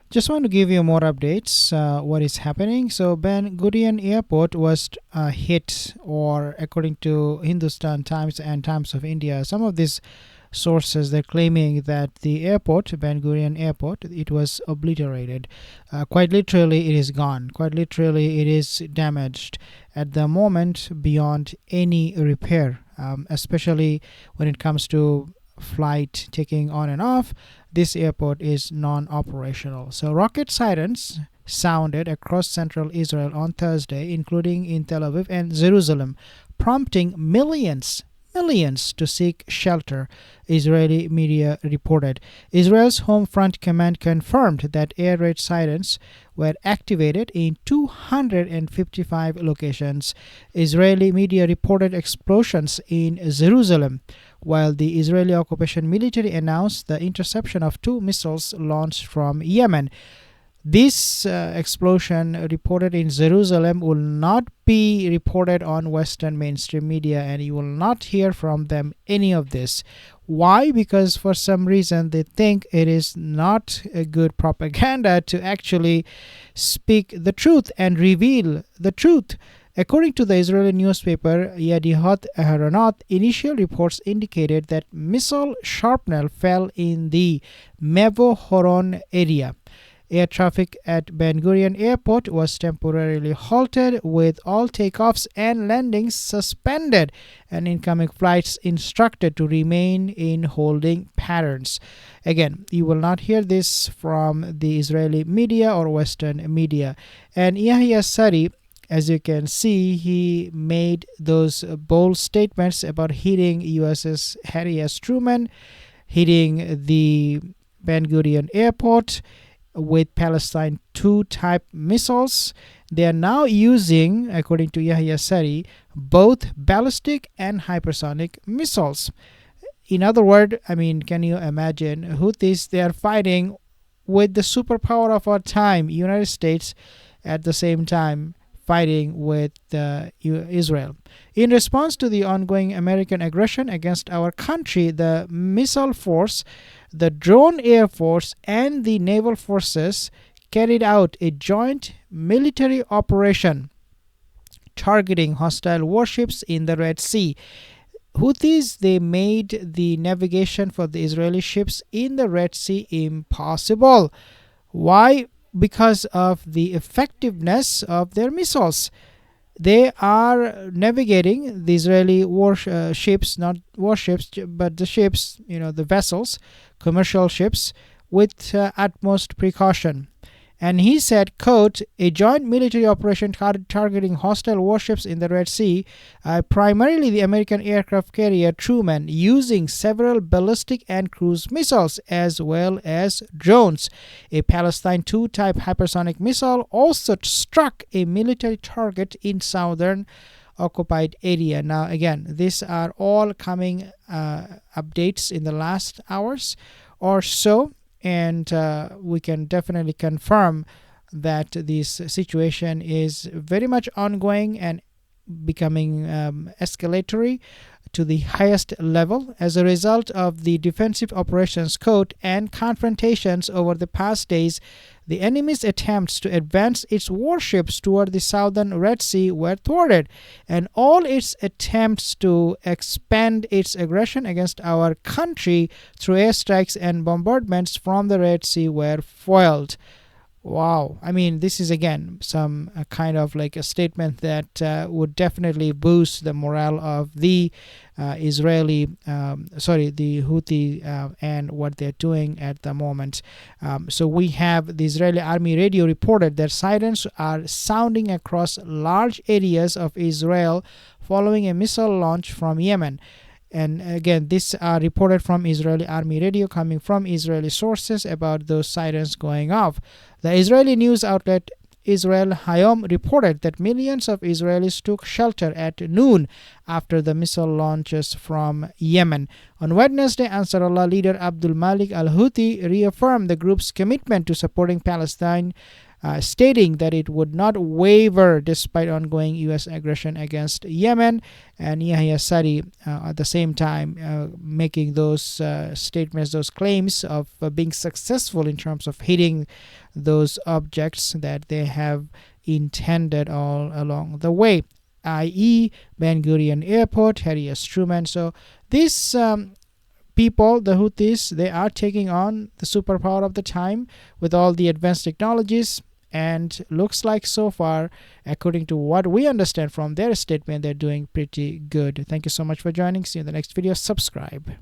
Just want to give you more updates. What is happening? So Ben Gurion Airport was hit, or according to Hindustan Times and Times of India, some of these sources they're claiming that the airport, Ben Gurion Airport, it was obliterated. Quite literally, it is gone. Quite literally, it is damaged at the moment beyond any repair. Especially when it comes to flight taking on and off, this airport is non-operational. So rocket sirens sounded across central Israel on Thursday, including in Tel Aviv and Jerusalem, prompting millions to seek shelter, Israeli media reported. Israel's Home Front Command confirmed that air raid sirens were activated in 255 locations. Israeli media reported explosions in Jerusalem, while the Israeli occupation military announced the interception of two missiles launched from Yemen. This explosion reported in Jerusalem will not be reported on Western mainstream media, and you will not hear from them any of this. Why? Because for some reason they think it is not a good propaganda to actually speak the truth and reveal the truth. According to the Israeli newspaper Yediot Aharonot, initial reports indicated that missile shrapnel fell in the Mevo Horon area. Air traffic at Ben Gurion Airport was temporarily halted, with all takeoffs and landings suspended and incoming flights instructed to remain in holding patterns. Again, you will not hear this from the Israeli media or Western media. And Yahya Sari, as you can see, he made those bold statements about hitting USS Harry S. Truman, hitting the Ben Gurion Airport with Palestine 2 type missiles. They are now using, according to Yahya Sari, both ballistic and hypersonic missiles. In other words, can you imagine Houthis? They are fighting with the superpower of our time, United States, at the same time fighting with Israel. In response to the ongoing American aggression against our country, the missile force, the drone air force, and the naval forces carried out a joint military operation targeting hostile warships in the Red Sea. Houthis, they made the navigation for the Israeli ships in the Red Sea impossible. Why? Because of the effectiveness of their missiles. They are navigating the Israeli ships, not warships, but the ships, the vessels, commercial ships, with utmost precaution. And he said, quote, a joint military operation targeting hostile warships in the Red Sea, primarily the American aircraft carrier Truman, using several ballistic and cruise missiles as well as drones. A Palestine 2 type hypersonic missile also struck a military target in southern occupied area. Now, again, these are all coming updates in the last hours or so. And we can definitely confirm that this situation is very much ongoing and becoming escalatory to the highest level as a result of the defensive operations code and confrontations over the past days. The enemy's attempts to advance its warships toward the southern Red Sea were thwarted, and all its attempts to expand its aggression against our country through airstrikes and bombardments from the Red Sea were foiled. Wow. This is again some kind of like a statement that would definitely boost the morale of the the Houthi and what they're doing at the moment. So we have the Israeli Army radio reported that sirens are sounding across large areas of Israel following a missile launch from Yemen. And again, these are reported from Israeli Army radio, coming from Israeli sources about those sirens going off. The Israeli news outlet Israel Hayom reported that millions of Israelis took shelter at noon after the missile launches from Yemen. On Wednesday, Ansarullah leader Abdul Malik al-Houthi reaffirmed the group's commitment to supporting Palestine, stating that it would not waver despite ongoing U.S. aggression against Yemen. And Yahya Sari, at the same time, making those statements, those claims of being successful in terms of hitting those objects that they have intended all along the way, i.e., Ben Gurion Airport, Harry S. Truman. So these people, the Houthis, they are taking on the superpower of the time with all the advanced technologies, and looks like so far, according to what we understand from their statement, they're doing pretty good. Thank you so much for joining. See you in the next video. Subscribe.